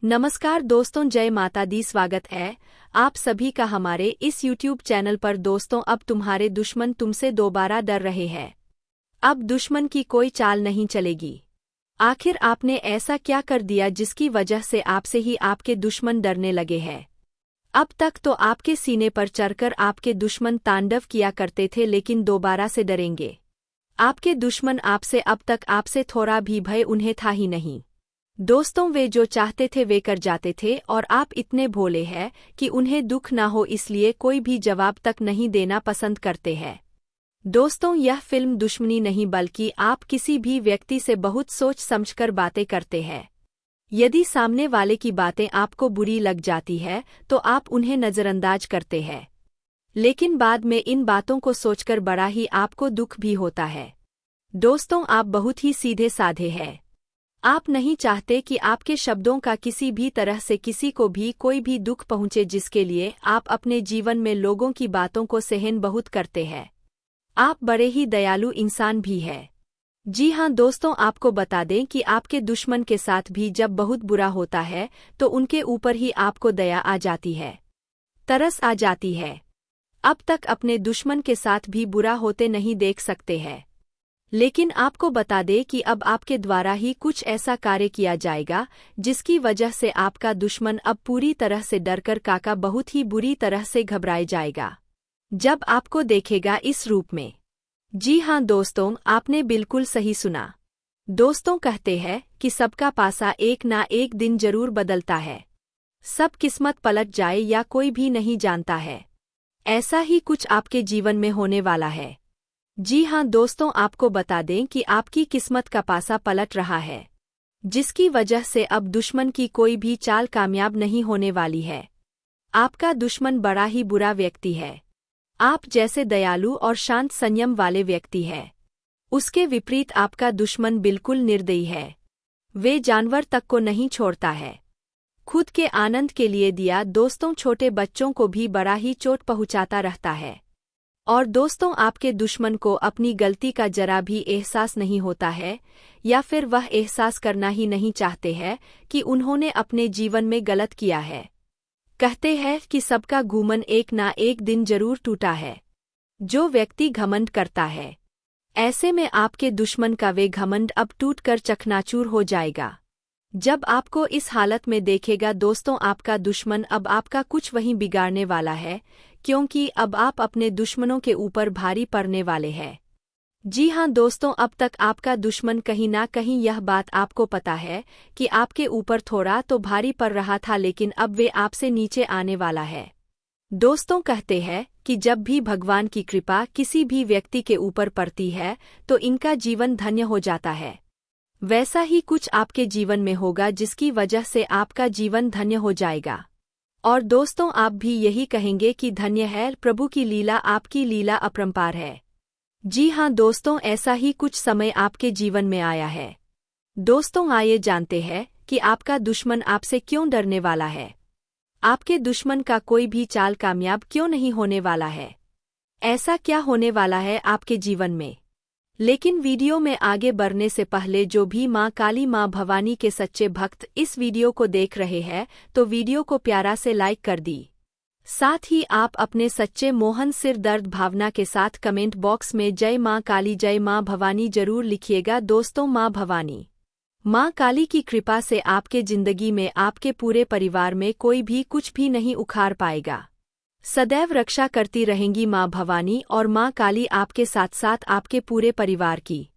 नमस्कार दोस्तों, जय माता दी। स्वागत है आप सभी का हमारे इस YouTube चैनल पर। दोस्तों, अब तुम्हारे दुश्मन तुमसे दोबारा डर रहे हैं। अब दुश्मन की कोई चाल नहीं चलेगी। आखिर आपने ऐसा क्या कर दिया जिसकी वजह से आपसे ही आपके दुश्मन डरने लगे हैं? अब तक तो आपके सीने पर चढ़कर आपके दुश्मन तांडव किया करते थे, लेकिन दोबारा से डरेंगे। आपके दुश्मन आपसे अब तक आपसे थोड़ा भी भय उन्हें था ही नहीं। दोस्तों, वे जो चाहते थे वे कर जाते थे और आप इतने भोले हैं कि उन्हें दुख ना हो, इसलिए कोई भी जवाब तक नहीं देना पसंद करते हैं। दोस्तों, यह फिल्म दुश्मनी नहीं बल्कि आप किसी भी व्यक्ति से बहुत सोच समझकर बातें करते हैं। यदि सामने वाले की बातें आपको बुरी लग जाती है तो आप उन्हें नज़रअंदाज करते हैं, लेकिन बाद में इन बातों को सोचकर बड़ा ही आपको दुख भी होता है। दोस्तों, आप बहुत ही सीधे साधे हैं। आप नहीं चाहते कि आपके शब्दों का किसी भी तरह से किसी को भी कोई भी दुख पहुंचे, जिसके लिए आप अपने जीवन में लोगों की बातों को सहन बहुत करते हैं। आप बड़े ही दयालु इंसान भी हैं। जी हाँ दोस्तों, आपको बता दें कि आपके दुश्मन के साथ भी जब बहुत बुरा होता है तो उनके ऊपर ही आपको दया आ जाती है, तरस आ जाती है। अब तक अपने दुश्मन के साथ भी बुरा होते नहीं देख सकते हैं, लेकिन आपको बता दें कि अब आपके द्वारा ही कुछ ऐसा कार्य किया जाएगा जिसकी वजह से आपका दुश्मन अब पूरी तरह से डरकर काका बहुत ही बुरी तरह से घबराए जाएगा जब आपको देखेगा इस रूप में। जी हाँ दोस्तों, आपने बिल्कुल सही सुना। दोस्तों, कहते हैं कि सबका पासा एक ना एक दिन जरूर बदलता है। सब किस्मत पलट जाए या कोई भी नहीं जानता है। ऐसा ही कुछ आपके जीवन में होने वाला है। जी हाँ दोस्तों, आपको बता दें कि आपकी किस्मत का पासा पलट रहा है, जिसकी वजह से अब दुश्मन की कोई भी चाल कामयाब नहीं होने वाली है। आपका दुश्मन बड़ा ही बुरा व्यक्ति है। आप जैसे दयालु और शांत संयम वाले व्यक्ति हैं, उसके विपरीत आपका दुश्मन बिल्कुल निर्दयी है। वे जानवर तक को नहीं छोड़ता है। खुद के आनंद के लिए दिया दोस्तों छोटे बच्चों को भी बड़ा ही चोट पहुंचाता रहता है। और दोस्तों, आपके दुश्मन को अपनी गलती का जरा भी एहसास नहीं होता है, या फिर वह एहसास करना ही नहीं चाहते हैं कि उन्होंने अपने जीवन में गलत किया है। कहते हैं कि सबका घूमन एक ना एक दिन जरूर टूटा है। जो व्यक्ति घमंड करता है, ऐसे में आपके दुश्मन का वे घमंड अब टूटकर चकनाचूर हो जाएगा। जब आपको इस हालत में देखेगा दोस्तों, आपका दुश्मन अब आपका कुछ वहीं बिगाड़ने वाला है, क्योंकि अब आप अपने दुश्मनों के ऊपर भारी पड़ने वाले हैं। जी हाँ दोस्तों, अब तक आपका दुश्मन कहीं ना कहीं यह बात आपको पता है कि आपके ऊपर थोड़ा तो भारी पड़ रहा था, लेकिन अब वे आपसे नीचे आने वाला है। दोस्तों, कहते हैं कि जब भी भगवान की कृपा किसी भी व्यक्ति के ऊपर पड़ती है तो इनका जीवन धन्य हो जाता है। वैसा ही कुछ आपके जीवन में होगा जिसकी वजह से आपका जीवन धन्य हो जाएगा। और दोस्तों, आप भी यही कहेंगे कि धन्य है प्रभु की लीला, आपकी लीला अपरंपार है। जी हाँ दोस्तों, ऐसा ही कुछ समय आपके जीवन में आया है। दोस्तों, आइए जानते हैं कि आपका दुश्मन आपसे क्यों डरने वाला है। आपके दुश्मन का कोई भी चाल कामयाब क्यों नहीं होने वाला है? ऐसा क्या होने वाला है आपके जीवन में? लेकिन वीडियो में आगे बढ़ने से पहले जो भी माँ काली माँ भवानी के सच्चे भक्त इस वीडियो को देख रहे हैं तो वीडियो को प्यारा से लाइक कर दी। साथ ही आप अपने सच्चे मोहन सिर दर्द भावना के साथ कमेंट बॉक्स में जय माँ काली जय माँ भवानी जरूर लिखिएगा। दोस्तों, माँ भवानी माँ काली की कृपा से आपके जिंदगी में आपके पूरे परिवार में कोई भी कुछ भी नहीं उखाड़ पाएगा। सदैव रक्षा करती रहेंगी माँ भवानी और माँ काली आपके साथ साथ आपके पूरे परिवार की।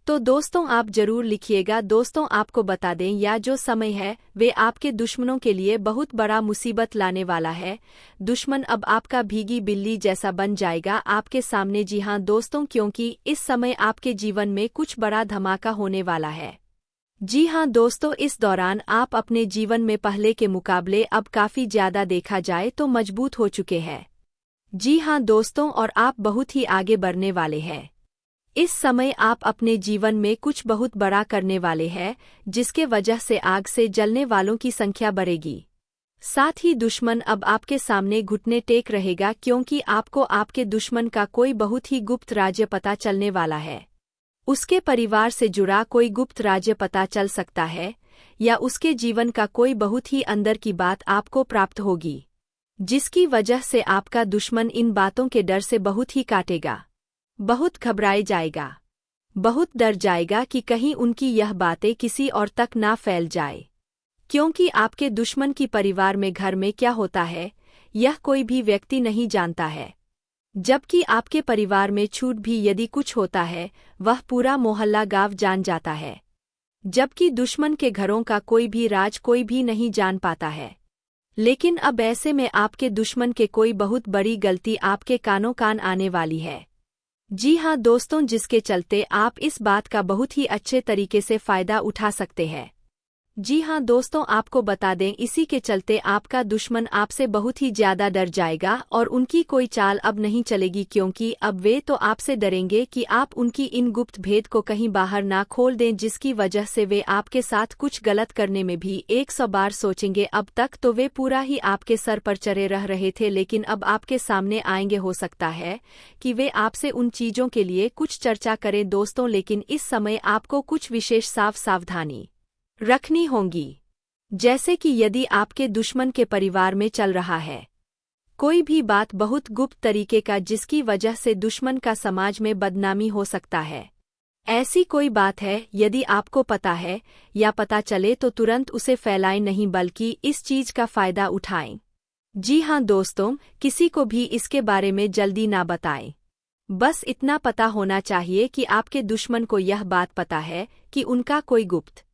तो दोस्तों, आप जरूर लिखिएगा। दोस्तों, आपको बता दें या जो समय है वे आपके दुश्मनों के लिए बहुत बड़ा मुसीबत लाने वाला है। दुश्मन अब आपका भीगी बिल्ली जैसा बन जाएगा आपके सामने। जी हाँ दोस्तों, क्योंकि इस समय आपके जीवन में कुछ बड़ा धमाका होने वाला है। जी हाँ दोस्तों, इस दौरान आप अपने जीवन में पहले के मुकाबले अब काफ़ी ज़्यादा देखा जाए तो मजबूत हो चुके हैं। जी हाँ दोस्तों, और आप बहुत ही आगे बढ़ने वाले हैं। इस समय आप अपने जीवन में कुछ बहुत बड़ा करने वाले हैं, जिसके वजह से आग से जलने वालों की संख्या बढ़ेगी। साथ ही दुश्मन अब आपके सामने घुटने टेक रहेगा, क्योंकि आपको आपके दुश्मन का कोई बहुत ही गुप्त राज्य पता चलने वाला है। उसके परिवार से जुड़ा कोई गुप्त राज्य पता चल सकता है, या उसके जीवन का कोई बहुत ही अंदर की बात आपको प्राप्त होगी, जिसकी वजह से आपका दुश्मन इन बातों के डर से बहुत ही काटेगा, बहुत घबराए जाएगा, बहुत डर जाएगा कि कहीं उनकी यह बातें किसी और तक ना फैल जाए। क्योंकि आपके दुश्मन की परिवार में घर में क्या होता है यह कोई भी व्यक्ति नहीं जानता है, जबकि आपके परिवार में छूट भी यदि कुछ होता है वह पूरा मोहल्ला गांव जान जाता है, जबकि दुश्मन के घरों का कोई भी राज कोई भी नहीं जान पाता है। लेकिन अब ऐसे में आपके दुश्मन के कोई बहुत बड़ी गलती आपके कानों कान आने वाली है। जी हाँ दोस्तों, जिसके चलते आप इस बात का बहुत ही अच्छे तरीके से फ़ायदा उठा सकते हैं। जी हाँ दोस्तों, आपको बता दें इसी के चलते आपका दुश्मन आपसे बहुत ही ज़्यादा डर जाएगा और उनकी कोई चाल अब नहीं चलेगी, क्योंकि अब वे तो आपसे डरेंगे कि आप उनकी इन गुप्त भेद को कहीं बाहर ना खोल दें, जिसकी वजह से वे आपके साथ कुछ गलत करने में भी 100 बार सोचेंगे। अब तक तो वे पूरा ही आपके सर पर चढ़े रह रहे थे, लेकिन अब आपके सामने आएंगे। हो सकता है कि वे आपसे उन चीज़ों के लिए कुछ चर्चा करें दोस्तों, लेकिन इस समय आपको कुछ विशेष सावधानी रखनी होगी। जैसे कि यदि आपके दुश्मन के परिवार में चल रहा है कोई भी बात बहुत गुप्त तरीके का, जिसकी वजह से दुश्मन का समाज में बदनामी हो सकता है, ऐसी कोई बात है यदि आपको पता है या पता चले तो तुरंत उसे फैलाएं नहीं, बल्कि इस चीज का फायदा उठाएं। जी हाँ दोस्तों, किसी को भी इसके बारे में जल्दी ना बताएं। बस इतना पता होना चाहिए कि आपके दुश्मन को यह बात पता है कि उनका कोई गुप्त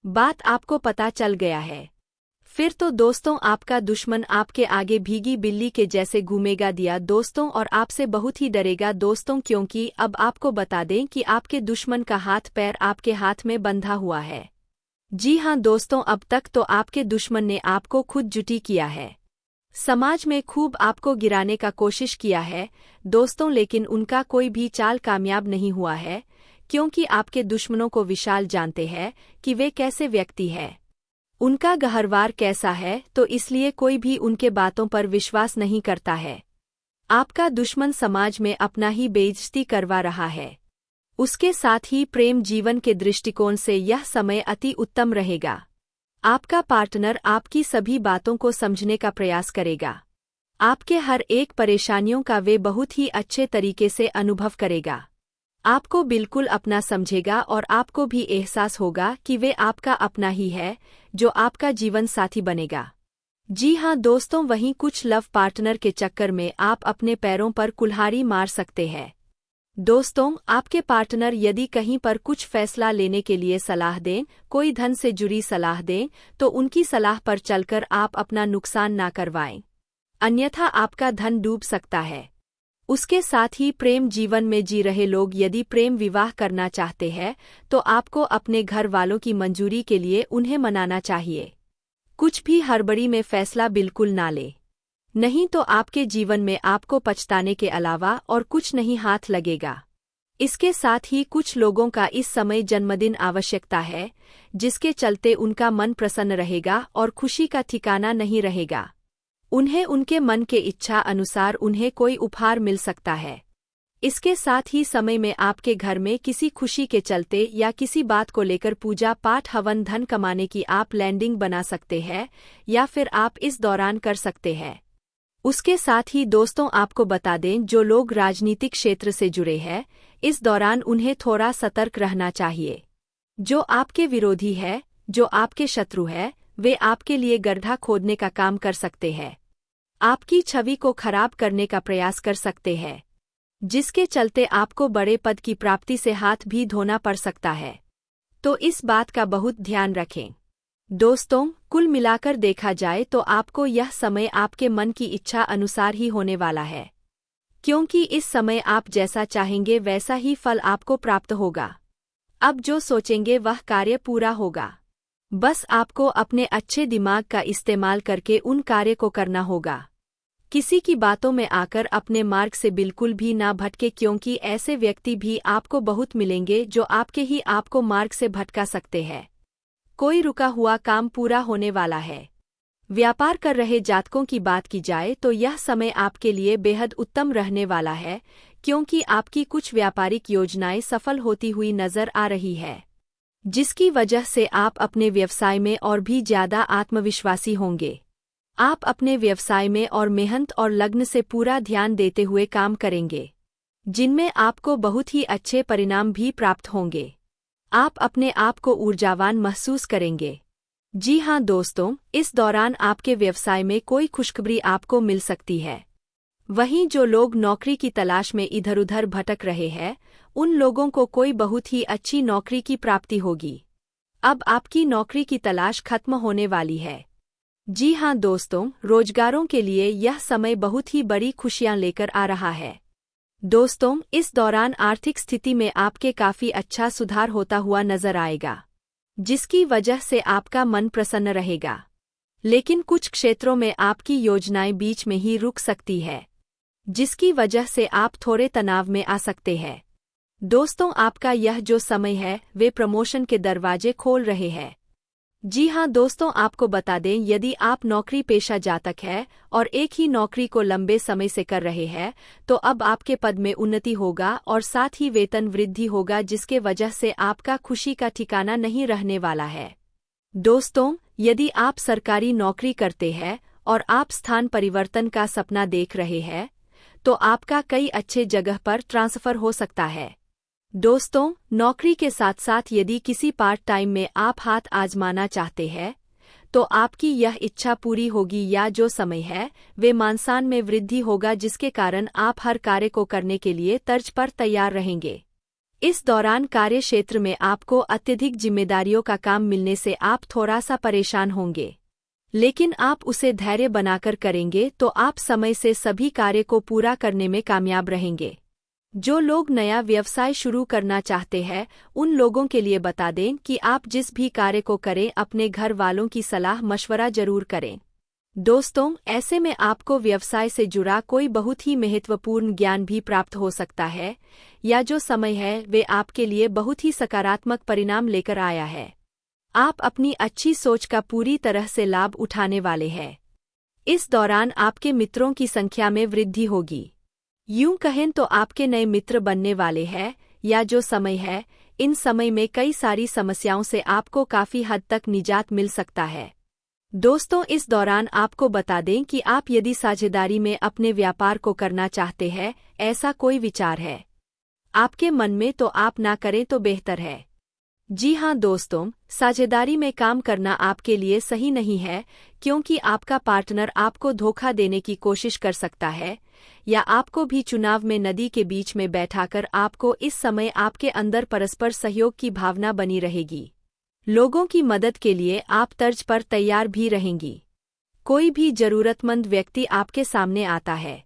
बात आपको पता चल गया है। फिर तो दोस्तों आपका दुश्मन आपके आगे भीगी बिल्ली के जैसे घूमेगा दिया दोस्तों, और आपसे बहुत ही डरेगा दोस्तों, क्योंकि अब आपको बता दें कि आपके दुश्मन का हाथ पैर आपके हाथ में बंधा हुआ है। जी हाँ दोस्तों, अब तक तो आपके दुश्मन ने आपको खुद जुटी किया है, समाज में खूब आपको गिराने का कोशिश किया है दोस्तों, लेकिन उनका कोई भी चाल कामयाब नहीं हुआ है, क्योंकि आपके दुश्मनों को विशाल जानते हैं कि वे कैसे व्यक्ति हैं, उनका गहरवार कैसा है, तो इसलिए कोई भी उनके बातों पर विश्वास नहीं करता है। आपका दुश्मन समाज में अपना ही बेइज्जती करवा रहा है। उसके साथ ही प्रेम जीवन के दृष्टिकोण से यह समय अति उत्तम रहेगा। आपका पार्टनर आपकी सभी बातों को समझने का प्रयास करेगा, आपके हर एक परेशानियों का वे बहुत ही अच्छे तरीके से अनुभव करेगा, आपको बिल्कुल अपना समझेगा और आपको भी एहसास होगा कि वे आपका अपना ही है जो आपका जीवन साथी बनेगा। जी हाँ दोस्तों, वहीं कुछ लव पार्टनर के चक्कर में आप अपने पैरों पर कुल्हाड़ी मार सकते हैं। दोस्तों, आपके पार्टनर यदि कहीं पर कुछ फैसला लेने के लिए सलाह दें, कोई धन से जुड़ी सलाह दें, तो उनकी सलाह पर चलकर आप अपना नुकसान ना करवाएं, अन्यथा आपका धन डूब सकता है। उसके साथ ही प्रेम जीवन में जी रहे लोग यदि प्रेम विवाह करना चाहते हैं तो आपको अपने घर वालों की मंजूरी के लिए उन्हें मनाना चाहिए। कुछ भी हड़बड़ी में फैसला बिल्कुल ना ले, नहीं तो आपके जीवन में आपको पछताने के अलावा और कुछ नहीं हाथ लगेगा। इसके साथ ही कुछ लोगों का इस समय जन्मदिन आवश्यकता है, जिसके चलते उनका मन प्रसन्न रहेगा और खुशी का ठिकाना नहीं रहेगा। उन्हें उनके मन के इच्छा अनुसार उन्हें कोई उपहार मिल सकता है। इसके साथ ही समय में आपके घर में किसी खुशी के चलते या किसी बात को लेकर पूजा पाठ हवन धन कमाने की आप लैंडिंग बना सकते हैं, या फिर आप इस दौरान कर सकते हैं। उसके साथ ही दोस्तों आपको बता दें, जो लोग राजनीतिक क्षेत्र से जुड़े हैं इस दौरान उन्हें थोड़ा सतर्क रहना चाहिए। जो आपके विरोधी है, जो आपके शत्रु है, वे आपके लिए गड्ढा खोदने का काम कर सकते हैं, आपकी छवि को खराब करने का प्रयास कर सकते हैं, जिसके चलते आपको बड़े पद की प्राप्ति से हाथ भी धोना पड़ सकता है। तो इस बात का बहुत ध्यान रखें। दोस्तों, कुल मिलाकर देखा जाए तो आपको यह समय आपके मन की इच्छा अनुसार ही होने वाला है, क्योंकि इस समय आप जैसा चाहेंगे वैसा ही फल आपको प्राप्त होगा। अब जो सोचेंगे वह कार्य पूरा होगा। बस आपको अपने अच्छे दिमाग का इस्तेमाल करके उन कार्य को करना होगा। किसी की बातों में आकर अपने मार्ग से बिल्कुल भी ना भटके, क्योंकि ऐसे व्यक्ति भी आपको बहुत मिलेंगे जो आपके ही आपको मार्ग से भटका सकते हैं। कोई रुका हुआ काम पूरा होने वाला है। व्यापार कर रहे जातकों की बात की जाए तो यह समय आपके लिए बेहद उत्तम रहने वाला है, क्योंकि आपकी कुछ व्यापारिक योजनाएं सफल होती हुई नजर आ रही है। जिसकी वजह से आप अपने व्यवसाय में और भी ज्यादा आत्मविश्वासी होंगे। आप अपने व्यवसाय में और मेहनत और लगन से पूरा ध्यान देते हुए काम करेंगे, जिनमें आपको बहुत ही अच्छे परिणाम भी प्राप्त होंगे। आप अपने आप को ऊर्जावान महसूस करेंगे। जी हाँ दोस्तों, इस दौरान आपके व्यवसाय में कोई खुशखबरी आपको मिल सकती है। वहीं जो लोग नौकरी की तलाश में इधर उधर भटक रहे हैं, उन लोगों को कोई बहुत ही अच्छी नौकरी की प्राप्ति होगी। अब आपकी नौकरी की तलाश खत्म होने वाली है। जी हाँ दोस्तों, रोजगारों के लिए यह समय बहुत ही बड़ी खुशियां लेकर आ रहा है। दोस्तों, इस दौरान आर्थिक स्थिति में आपके काफी अच्छा सुधार होता हुआ नजर आएगा, जिसकी वजह से आपका मन प्रसन्न रहेगा। लेकिन कुछ क्षेत्रों में आपकी योजनाएं बीच में ही रुक सकती है, जिसकी वजह से आप थोड़े तनाव में आ सकते हैं। दोस्तों, आपका यह जो समय है वे प्रमोशन के दरवाजे खोल रहे हैं। जी हाँ दोस्तों, आपको बता दें, यदि आप नौकरी पेशा जातक है और एक ही नौकरी को लंबे समय से कर रहे हैं, तो अब आपके पद में उन्नति होगा और साथ ही वेतन वृद्धि होगा, जिसके वजह से आपका खुशी का ठिकाना नहीं रहने वाला है। दोस्तों, यदि आप सरकारी नौकरी करते हैं और आप स्थान परिवर्तन का सपना देख रहे हैं, तो आपका कई अच्छे जगह पर ट्रांसफर हो सकता है। दोस्तों, नौकरी के साथ साथ यदि किसी पार्ट टाइम में आप हाथ आजमाना चाहते हैं, तो आपकी यह इच्छा पूरी होगी या जो समय है वे मानसान में वृद्धि होगा, जिसके कारण आप हर कार्य को करने के लिए तर्ज पर तैयार रहेंगे। इस दौरान कार्य क्षेत्र में आपको अत्यधिक जिम्मेदारियों का काम मिलने से आप थोड़ा सा परेशान होंगे, लेकिन आप उसे धैर्य बनाकर करेंगे तो आप समय से सभी कार्य को पूरा करने में कामयाब रहेंगे। जो लोग नया व्यवसाय शुरू करना चाहते हैं, उन लोगों के लिए बता दें कि आप जिस भी कार्य को करें अपने घर वालों की सलाह मशवरा जरूर करें। दोस्तों, ऐसे में आपको व्यवसाय से जुड़ा कोई बहुत ही महत्वपूर्ण ज्ञान भी प्राप्त हो सकता है, या जो समय है वे आपके लिए बहुत ही सकारात्मक परिणाम लेकर आया है। आप अपनी अच्छी सोच का पूरी तरह से लाभ उठाने वाले हैं। इस दौरान आपके मित्रों की संख्या में वृद्धि होगी। यूं कहें तो आपके नए मित्र बनने वाले हैं, या जो समय है, इन समय में कई सारी समस्याओं से आपको काफी हद तक निजात मिल सकता है। दोस्तों, इस दौरान आपको बता दें कि आप यदि साझेदारी में अपने व्यापार को करना चाहते हैं, ऐसा कोई विचार है आपके मन में, तो आप ना करें तो बेहतर है। जी हाँ दोस्तों, साझेदारी में काम करना आपके लिए सही नहीं है, क्योंकि आपका पार्टनर आपको धोखा देने की कोशिश कर सकता है, या आपको भी चुनाव में नदी के बीच में बैठाकर आपको इस समय आपके अंदर परस्पर सहयोग की भावना बनी रहेगी। लोगों की मदद के लिए आप तर्ज पर तैयार भी रहेंगी। कोई भी जरूरतमंद व्यक्ति आपके सामने आता है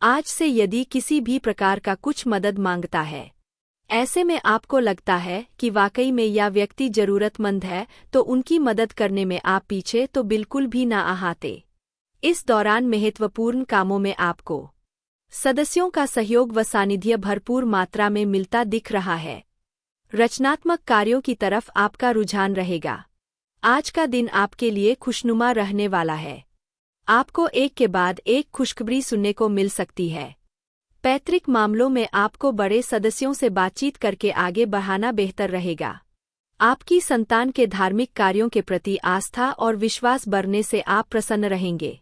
आज से, यदि किसी भी प्रकार का कुछ मदद मांगता है, ऐसे में आपको लगता है कि वाकई में यह व्यक्ति जरूरतमंद है, तो उनकी मदद करने में आप पीछे तो बिल्कुल भी ना आते। इस दौरान महत्वपूर्ण कामों में आपको सदस्यों का सहयोग व सानिध्य भरपूर मात्रा में मिलता दिख रहा है। रचनात्मक कार्यों की तरफ आपका रुझान रहेगा। आज का दिन आपके लिए खुशनुमा रहने वाला है। आपको एक के बाद एक खुशखबरी सुनने को मिल सकती है। पैतृक मामलों में आपको बड़े सदस्यों से बातचीत करके आगे बढ़ाना बेहतर रहेगा। आपकी संतान के धार्मिक कार्यों के प्रति आस्था और विश्वास बढ़ने से आप प्रसन्न रहेंगे।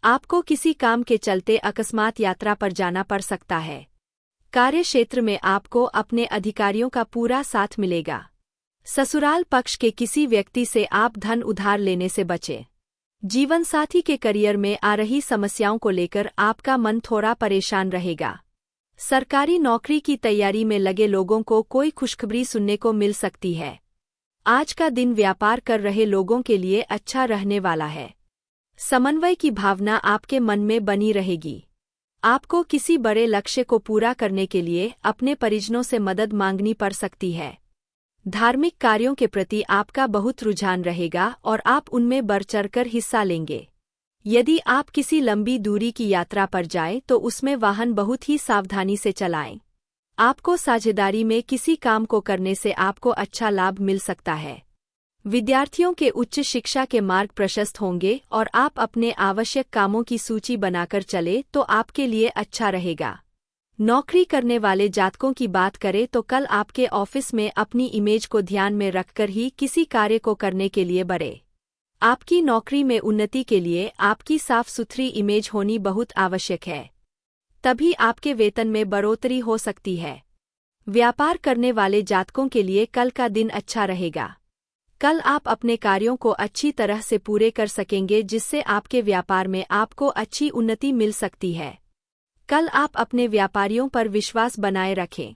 आपको किसी काम के चलते अकस्मात यात्रा पर जाना पड़ सकता है। कार्य क्षेत्र में आपको अपने अधिकारियों का पूरा साथ मिलेगा। ससुराल पक्ष के किसी व्यक्ति से आप धन उधार लेने से बचें। जीवनसाथी के करियर में आ रही समस्याओं को लेकर आपका मन थोड़ा परेशान रहेगा। सरकारी नौकरी की तैयारी में लगे लोगों को कोई खुशखबरी सुनने को मिल सकती है। आज का दिन व्यापार कर रहे लोगों के लिए अच्छा रहने वाला है। समन्वय की भावना आपके मन में बनी रहेगी। आपको किसी बड़े लक्ष्य को पूरा करने के लिए अपने परिजनों से मदद मांगनी पड़ सकती है। धार्मिक कार्यों के प्रति आपका बहुत रुझान रहेगा और आप उनमें बढ़-चढ़कर हिस्सा लेंगे। यदि आप किसी लंबी दूरी की यात्रा पर जाएं तो उसमें वाहन बहुत ही सावधानी से चलाएं। आपको साझेदारी में किसी काम को करने से आपको अच्छा लाभ मिल सकता है। विद्यार्थियों के उच्च शिक्षा के मार्ग प्रशस्त होंगे और आप अपने आवश्यक कामों की सूची बनाकर चले तो आपके लिए अच्छा रहेगा। नौकरी करने वाले जातकों की बात करें तो कल आपके ऑफिस में अपनी इमेज को ध्यान में रखकर ही किसी कार्य को करने के लिए बढ़े। आपकी नौकरी में उन्नति के लिए आपकी साफ सुथरी इमेज होनी बहुत आवश्यक है, तभी आपके वेतन में बढ़ोतरी हो सकती है। व्यापार करने वाले जातकों के लिए कल का दिन अच्छा रहेगा। कल आप अपने कार्यों को अच्छी तरह से पूरे कर सकेंगे, जिससे आपके व्यापार में आपको अच्छी उन्नति मिल सकती है। कल आप अपने व्यापारियों पर विश्वास बनाए रखें।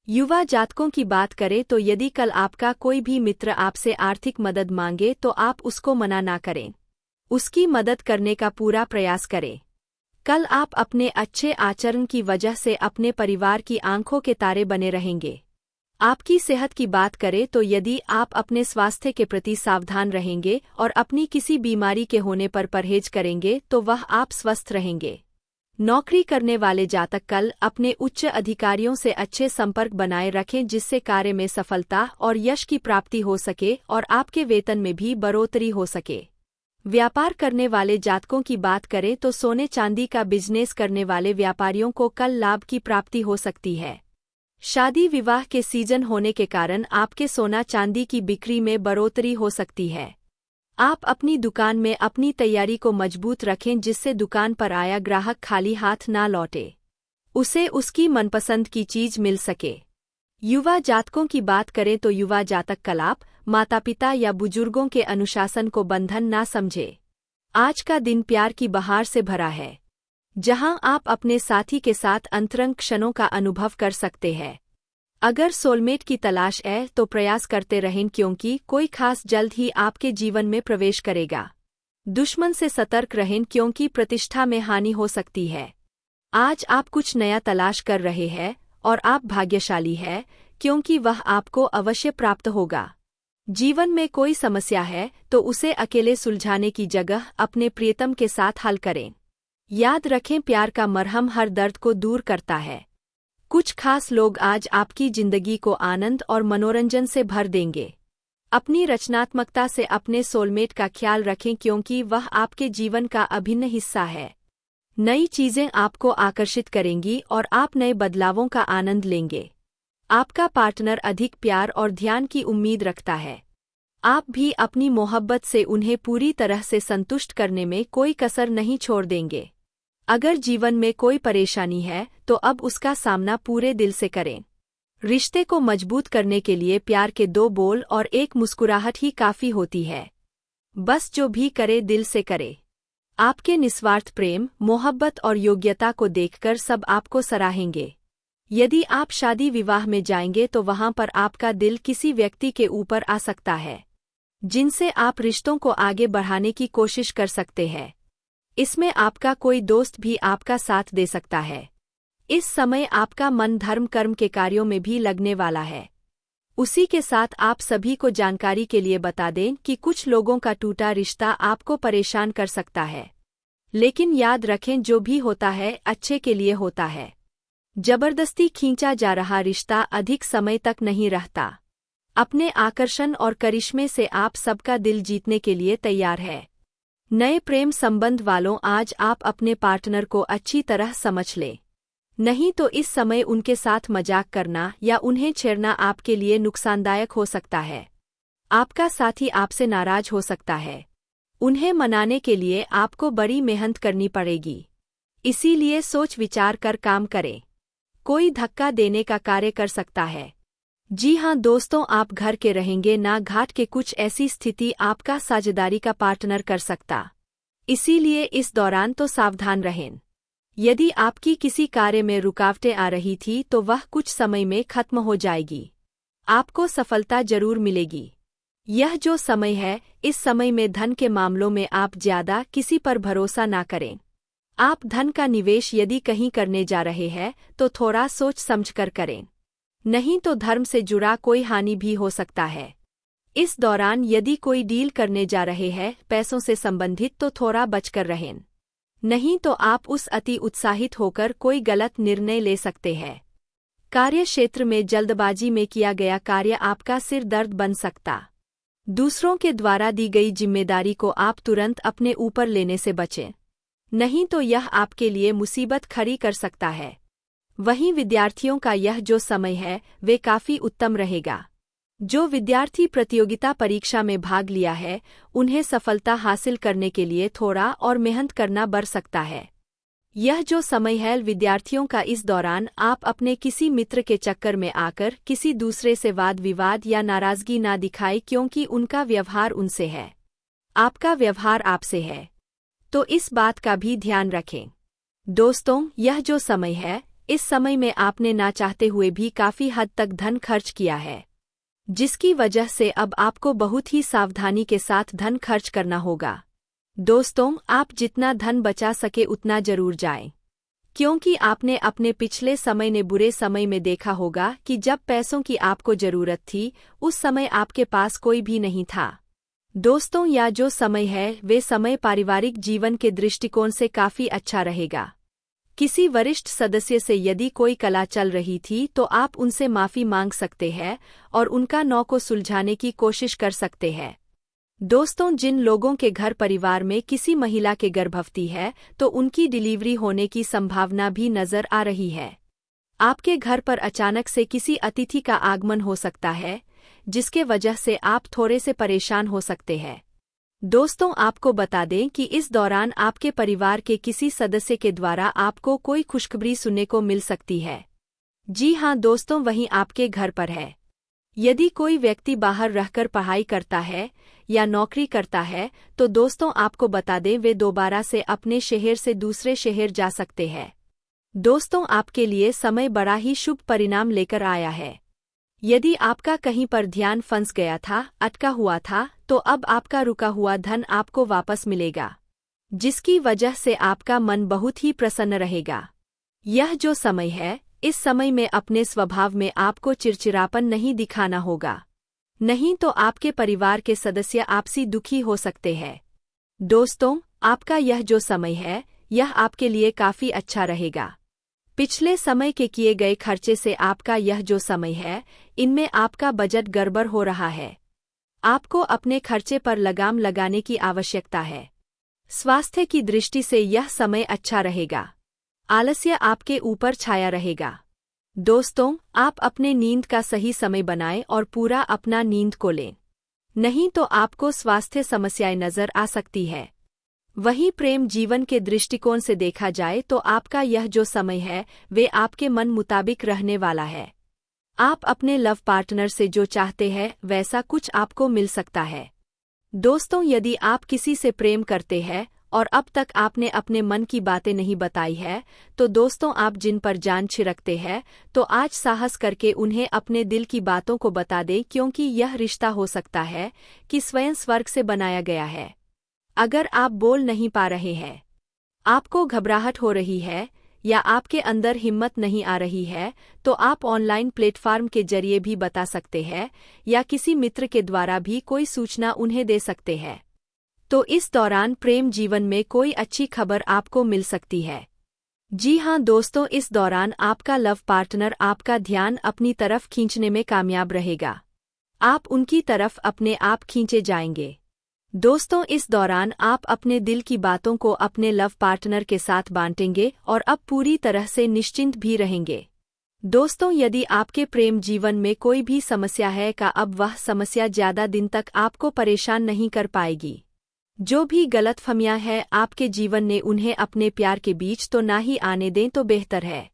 युवा जातकों की बात करें तो यदि कल आपका कोई भी मित्र आपसे आर्थिक मदद मांगे तो आप उसको मना ना करें, उसकी मदद करने का पूरा प्रयास करें। कल आप अपने अच्छे आचरण की वजह से अपने परिवार की आंखों के तारे बने रहेंगे। आपकी सेहत की बात करें तो यदि आप अपने स्वास्थ्य के प्रति सावधान रहेंगे और अपनी किसी बीमारी के होने पर परहेज करेंगे तो वह आप स्वस्थ रहेंगे। नौकरी करने वाले जातक कल अपने उच्च अधिकारियों से अच्छे संपर्क बनाए रखें, जिससे कार्य में सफलता और यश की प्राप्ति हो सके और आपके वेतन में भी बढ़ोतरी हो सके। व्यापार करने वाले जातकों की बात करें तो सोने चांदी का बिजनेस करने वाले व्यापारियों को कल लाभ की प्राप्ति हो सकती है। शादी विवाह के सीजन होने के कारण आपके सोना चांदी की बिक्री में बढ़ोतरी हो सकती है। आप अपनी दुकान में अपनी तैयारी को मजबूत रखें, जिससे दुकान पर आया ग्राहक खाली हाथ ना लौटे, उसे उसकी मनपसंद की चीज मिल सके। युवा जातकों की बात करें तो युवा जातक कल आप माता पिता या बुजुर्गों के अनुशासन को बंधन ना समझे। आज का दिन प्यार की बहार से भरा है, जहां आप अपने साथी के साथ अंतरंग क्षणों का अनुभव कर सकते हैं। अगर सोलमेट की तलाश है तो प्रयास करते रहें, क्योंकि कोई खास जल्द ही आपके जीवन में प्रवेश करेगा। दुश्मन से सतर्क रहें, क्योंकि प्रतिष्ठा में हानि हो सकती है। आज आप कुछ नया तलाश कर रहे हैं और आप भाग्यशाली हैं, क्योंकि वह आपको अवश्य प्राप्त होगा। जीवन में कोई समस्या है तो उसे अकेले सुलझाने की जगह अपने प्रियतम के साथ हल करें। याद रखें, प्यार का मरहम हर दर्द को दूर करता है। कुछ खास लोग आज आपकी जिंदगी को आनंद और मनोरंजन से भर देंगे। अपनी रचनात्मकता से अपने सोलमेट का ख्याल रखें, क्योंकि वह आपके जीवन का अभिन्न हिस्सा है। नई चीजें आपको आकर्षित करेंगी और आप नए बदलावों का आनंद लेंगे। आपका पार्टनर अधिक प्यार और ध्यान की उम्मीद रखता है। आप भी अपनी मोहब्बत से उन्हें पूरी तरह से संतुष्ट करने में कोई कसर नहीं छोड़ देंगे। अगर जीवन में कोई परेशानी है तो अब उसका सामना पूरे दिल से करें। रिश्ते को मजबूत करने के लिए प्यार के 2 बोल और एक मुस्कुराहट ही काफी होती है। बस जो भी करे दिल से करे। आपके निस्वार्थ प्रेम, मोहब्बत और योग्यता को देखकर सब आपको सराहेंगे। यदि आप शादी विवाह में जाएंगे तो वहां पर आपका दिल किसी व्यक्ति के ऊपर आ सकता है, जिनसे आप रिश्तों को आगे बढ़ाने की कोशिश कर सकते हैं। इसमें आपका कोई दोस्त भी आपका साथ दे सकता है। इस समय आपका मन धर्म कर्म के कार्यों में भी लगने वाला है। उसी के साथ आप सभी को जानकारी के लिए बता दें कि कुछ लोगों का टूटा रिश्ता आपको परेशान कर सकता है, लेकिन याद रखें, जो भी होता है अच्छे के लिए होता है। जबरदस्ती खींचा जा रहा रिश्ता अधिक समय तक नहीं रहता। अपने आकर्षण और करिश्मे से आप सबका दिल जीतने के लिए तैयार है। नए प्रेम संबंध वालों, आज आप अपने पार्टनर को अच्छी तरह समझ लें, नहीं तो इस समय उनके साथ मजाक करना या उन्हें छेड़ना आपके लिए नुकसानदायक हो सकता है। आपका साथी आपसे नाराज हो सकता है। उन्हें मनाने के लिए आपको बड़ी मेहनत करनी पड़ेगी, इसीलिए सोच विचार कर काम करें। कोई धक्का देने का कार्य कर सकता है। जी हाँ दोस्तों, आप घर के रहेंगे ना घाट के, कुछ ऐसी स्थिति आपका साझेदारी का पार्टनर कर सकता, इसीलिए इस दौरान तो सावधान रहें। यदि आपकी किसी कार्य में रुकावटें आ रही थी तो वह कुछ समय में खत्म हो जाएगी। आपको सफलता जरूर मिलेगी। यह जो समय है, इस समय में धन के मामलों में आप ज्यादा किसी पर भरोसा ना करें। आप धन का निवेश यदि कहीं करने जा रहे हैं तो थोड़ा सोच समझकर करें, नहीं तो धर्म से जुड़ा कोई हानि भी हो सकता है। इस दौरान यदि कोई डील करने जा रहे हैं पैसों से संबंधित तो थोड़ा बचकर रहें, नहीं तो आप उस अति उत्साहित होकर कोई गलत निर्णय ले सकते हैं। कार्य क्षेत्र में जल्दबाजी में किया गया कार्य आपका सिर दर्द बन सकता। दूसरों के द्वारा दी गई जिम्मेदारी को आप तुरंत अपने ऊपर लेने से बचें, नहीं तो यह आपके लिए मुसीबत खड़ी कर सकता है। वहीं विद्यार्थियों का यह जो समय है वे काफी उत्तम रहेगा। जो विद्यार्थी प्रतियोगिता परीक्षा में भाग लिया है उन्हें सफलता हासिल करने के लिए थोड़ा और मेहनत करना बढ़ सकता है। यह जो समय है विद्यार्थियों का, इस दौरान आप अपने किसी मित्र के चक्कर में आकर किसी दूसरे से वाद विवाद या नाराजगी ना दिखाएं, क्योंकि उनका व्यवहार उनसे है, आपका व्यवहार आपसे है, तो इस बात का भी ध्यान रखें। दोस्तों, यह जो समय है इस समय में आपने ना चाहते हुए भी काफी हद तक धन खर्च किया है, जिसकी वजह से अब आपको बहुत ही सावधानी के साथ धन खर्च करना होगा। दोस्तों, आप जितना धन बचा सके उतना जरूर जाएं, क्योंकि आपने अपने पिछले समय ने बुरे समय में देखा होगा कि जब पैसों की आपको जरूरत थी उस समय आपके पास कोई भी नहीं था। दोस्तों, यह जो समय है वे समय पारिवारिक जीवन के दृष्टिकोण से काफी अच्छा रहेगा। किसी वरिष्ठ सदस्य से यदि कोई कला चल रही थी तो आप उनसे माफी मांग सकते हैं और उनका नौ को सुलझाने की कोशिश कर सकते हैं। दोस्तों, जिन लोगों के घर परिवार में किसी महिला के गर्भवती है तो उनकी डिलीवरी होने की संभावना भी नजर आ रही है। आपके घर पर अचानक से किसी अतिथि का आगमन हो सकता है, जिसके वजह से आप थोड़े से परेशान हो सकते हैं। दोस्तों, आपको बता दें कि इस दौरान आपके परिवार के किसी सदस्य के द्वारा आपको कोई खुशखबरी सुनने को मिल सकती है। जी हां दोस्तों, वहीं आपके घर पर है। यदि कोई व्यक्ति बाहर रहकर पढ़ाई करता है या नौकरी करता है तो दोस्तों आपको बता दें वे दोबारा से अपने शहर से दूसरे शहर जा सकते हैं। दोस्तों, आपके लिए समय बड़ा ही शुभ परिणाम लेकर आया है। यदि आपका कहीं पर ध्यान फंस गया था, अटका हुआ था, तो अब आपका रुका हुआ धन आपको वापस मिलेगा, जिसकी वजह से आपका मन बहुत ही प्रसन्न रहेगा। यह जो समय है इस समय में अपने स्वभाव में आपको चिड़चिड़ापन नहीं दिखाना होगा, नहीं तो आपके परिवार के सदस्य आपसी दुखी हो सकते हैं। दोस्तों, आपका यह जो समय है यह आपके लिए काफी अच्छा रहेगा। पिछले समय के किए गए खर्चे से आपका यह जो समय है इनमें आपका बजट गड़बड़ हो रहा है। आपको अपने खर्चे पर लगाम लगाने की आवश्यकता है। स्वास्थ्य की दृष्टि से यह समय अच्छा रहेगा। आलस्य आपके ऊपर छाया रहेगा। दोस्तों, आप अपने नींद का सही समय बनाएं और पूरा अपना नींद को लें, नहीं तो आपको स्वास्थ्य समस्याएं नजर आ सकती है। वहीं प्रेम जीवन के दृष्टिकोण से देखा जाए तो आपका यह जो समय है वे आपके मन मुताबिक रहने वाला है। आप अपने लव पार्टनर से जो चाहते हैं वैसा कुछ आपको मिल सकता है। दोस्तों, यदि आप किसी से प्रेम करते हैं और अब तक आपने अपने मन की बातें नहीं बताई है तो दोस्तों आप जिन पर जान छिड़कते हैं तो आज साहस करके उन्हें अपने दिल की बातों को बता दें, क्योंकि यह रिश्ता हो सकता है कि स्वयं स्वर्ग से बनाया गया है। अगर आप बोल नहीं पा रहे हैं, आपको घबराहट हो रही है या आपके अंदर हिम्मत नहीं आ रही है तो आप ऑनलाइन प्लेटफॉर्म के जरिए भी बता सकते हैं या किसी मित्र के द्वारा भी कोई सूचना उन्हें दे सकते हैं। तो इस दौरान प्रेम जीवन में कोई अच्छी खबर आपको मिल सकती है। जी हां दोस्तों, इस दौरान आपका लव पार्टनर आपका ध्यान अपनी तरफ खींचने में कामयाब रहेगा। आप उनकी तरफ अपने आप खींचे जाएंगे। दोस्तों, इस दौरान आप अपने दिल की बातों को अपने लव पार्टनर के साथ बांटेंगे और अब पूरी तरह से निश्चिंत भी रहेंगे। दोस्तों, यदि आपके प्रेम जीवन में कोई भी समस्या है का अब वह समस्या ज्यादा दिन तक आपको परेशान नहीं कर पाएगी। जो भी गलतफहमियां हैं आपके जीवन ने उन्हें अपने प्यार के बीच तो ना ही आने दें तो बेहतर है।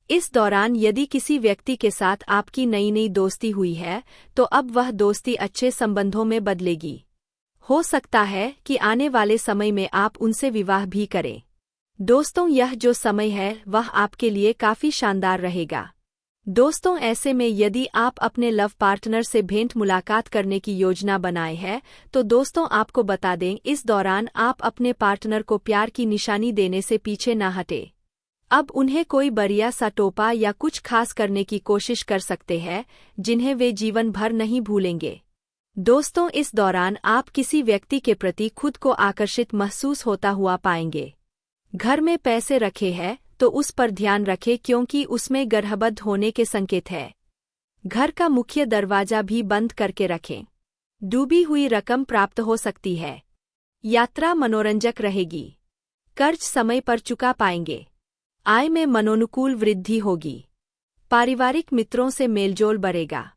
इस दौरान यदि किसी व्यक्ति के साथ आपकी नई नई दोस्ती हुई है तो अब वह दोस्ती अच्छे संबंधों में बदलेगी। हो सकता है कि आने वाले समय में आप उनसे विवाह भी करें। दोस्तों, यह जो समय है वह आपके लिए काफी शानदार रहेगा। दोस्तों, ऐसे में यदि आप अपने लव पार्टनर से भेंट मुलाकात करने की योजना बनाए हैं तो दोस्तों आपको बता दें इस दौरान आप अपने पार्टनर को प्यार की निशानी देने से पीछे ना हटे। अब उन्हें कोई बढ़िया सा टोपा या कुछ खास करने की कोशिश कर सकते हैं जिन्हें वे जीवन भर नहीं भूलेंगे। दोस्तों, इस दौरान आप किसी व्यक्ति के प्रति खुद को आकर्षित महसूस होता हुआ पाएंगे। घर में पैसे रखे हैं तो उस पर ध्यान रखें, क्योंकि उसमें गर्भबद्ध होने के संकेत है। घर का मुख्य दरवाजा भी बंद करके रखें। डूबी हुई रकम प्राप्त हो सकती है। यात्रा मनोरंजक रहेगी। कर्ज समय पर चुका पाएंगे। आय में मनोनुकूल वृद्धि होगी। पारिवारिक मित्रों से मेलजोल बढ़ेगा।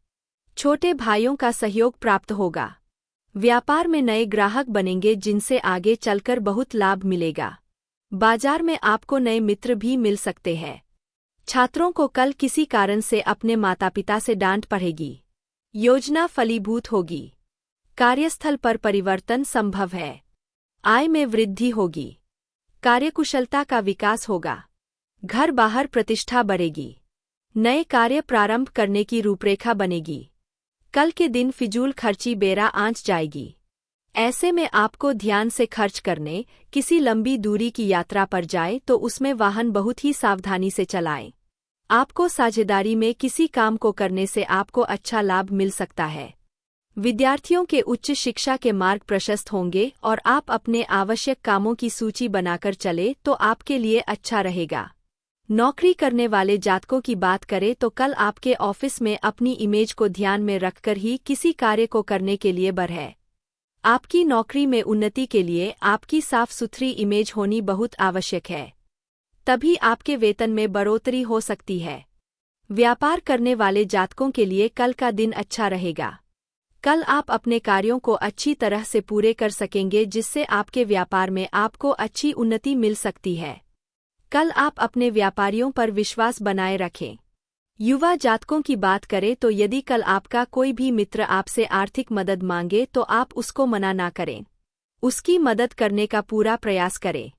छोटे भाइयों का सहयोग प्राप्त होगा। व्यापार में नए ग्राहक बनेंगे जिनसे आगे चलकर बहुत लाभ मिलेगा। बाजार में आपको नए मित्र भी मिल सकते हैं। छात्रों को कल किसी कारण से अपने माता पिता से डांट पड़ेगी। योजना फलीभूत होगी। कार्यस्थल पर परिवर्तन संभव है। आय में वृद्धि होगी। कार्यकुशलता का विकास होगा। घर बाहर प्रतिष्ठा बढ़ेगी। नए कार्य प्रारंभ करने की रूपरेखा बनेगी। कल के दिन फिजूल खर्ची बेरा आंच जाएगी। ऐसे में आपको ध्यान से खर्च करने, किसी लंबी दूरी की यात्रा पर जाए तो उसमें वाहन बहुत ही सावधानी से चलाएं। आपको साझेदारी में किसी काम को करने से आपको अच्छा लाभ मिल सकता है। विद्यार्थियों के उच्च शिक्षा के मार्ग प्रशस्त होंगे और आप अपने आवश्यक कामों की सूची बनाकर चले तो आपके लिए अच्छा रहेगा। नौकरी करने वाले जातकों की बात करें तो कल आपके ऑफिस में अपनी इमेज को ध्यान में रखकर ही किसी कार्य को करने के लिए बढ़े। आपकी नौकरी में उन्नति के लिए आपकी साफ सुथरी इमेज होनी बहुत आवश्यक है। तभी आपके वेतन में बढ़ोतरी हो सकती है। व्यापार करने वाले जातकों के लिए कल का दिन अच्छा रहेगा। कल आप अपने कार्यों को अच्छी तरह से पूरे कर सकेंगे जिससे आपके व्यापार में आपको अच्छी उन्नति मिल सकती है। कल आप अपने व्यापारियों पर विश्वास बनाए रखें। युवा जातकों की बात करें तो यदि कल आपका कोई भी मित्र आपसे आर्थिक मदद मांगे तो आप उसको मना ना करें। उसकी मदद करने का पूरा प्रयास करें।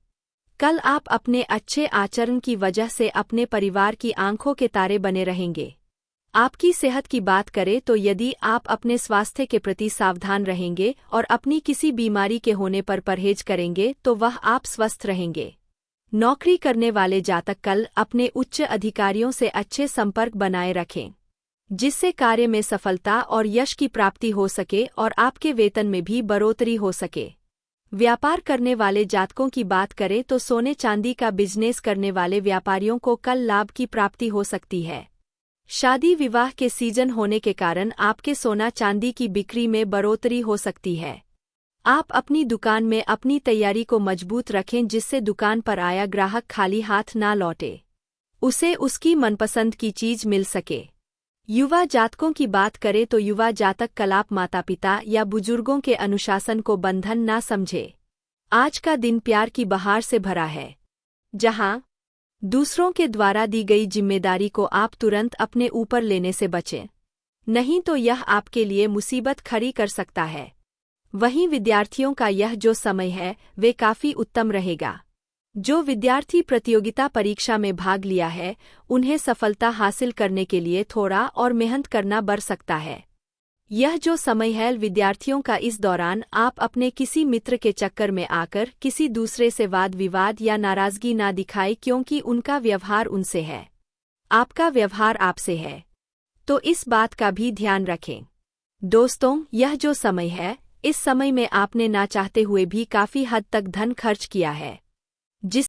कल आप अपने अच्छे आचरण की वजह से अपने परिवार की आंखों के तारे बने रहेंगे। आपकी सेहत की बात करें तो यदि आप अपने स्वास्थ्य के प्रति सावधान रहेंगे और अपनी किसी बीमारी के होने पर परहेज करेंगे तो वह आप स्वस्थ रहेंगे। नौकरी करने वाले जातक कल अपने उच्च अधिकारियों से अच्छे संपर्क बनाए रखें, जिससे कार्य में सफलता और यश की प्राप्ति हो सके और आपके वेतन में भी बढ़ोतरी हो सके। व्यापार करने वाले जातकों की बात करें तो सोने चांदी का बिजनेस करने वाले व्यापारियों को कल लाभ की प्राप्ति हो सकती है। शादी विवाह के सीजन होने के कारण आपके सोना चांदी की बिक्री में बढ़ोतरी हो सकती है। आप अपनी दुकान में अपनी तैयारी को मजबूत रखें जिससे दुकान पर आया ग्राहक खाली हाथ ना लौटे, उसे उसकी मनपसंद की चीज मिल सके। युवा जातकों की बात करें तो युवा जातक कल आप माता पिता या बुजुर्गों के अनुशासन को बंधन ना समझे। आज का दिन प्यार की बहार से भरा है, जहां दूसरों के द्वारा दी गई जिम्मेदारी को आप तुरंत अपने ऊपर लेने से बचें, नहीं तो यह आपके लिए मुसीबत खड़ी कर सकता है। वहीं विद्यार्थियों का यह जो समय है वे काफी उत्तम रहेगा। जो विद्यार्थी प्रतियोगिता परीक्षा में भाग लिया है उन्हें सफलता हासिल करने के लिए थोड़ा और मेहनत करना बढ़ सकता है। यह जो समय है विद्यार्थियों का, इस दौरान आप अपने किसी मित्र के चक्कर में आकर किसी दूसरे से वाद विवाद या नाराजगी ना दिखाए, क्योंकि उनका व्यवहार उनसे है, आपका व्यवहार आपसे है, तो इस बात का भी ध्यान रखें। दोस्तों, यह जो समय है इस समय में आपने ना चाहते हुए भी काफी हद तक धन खर्च किया है, जिस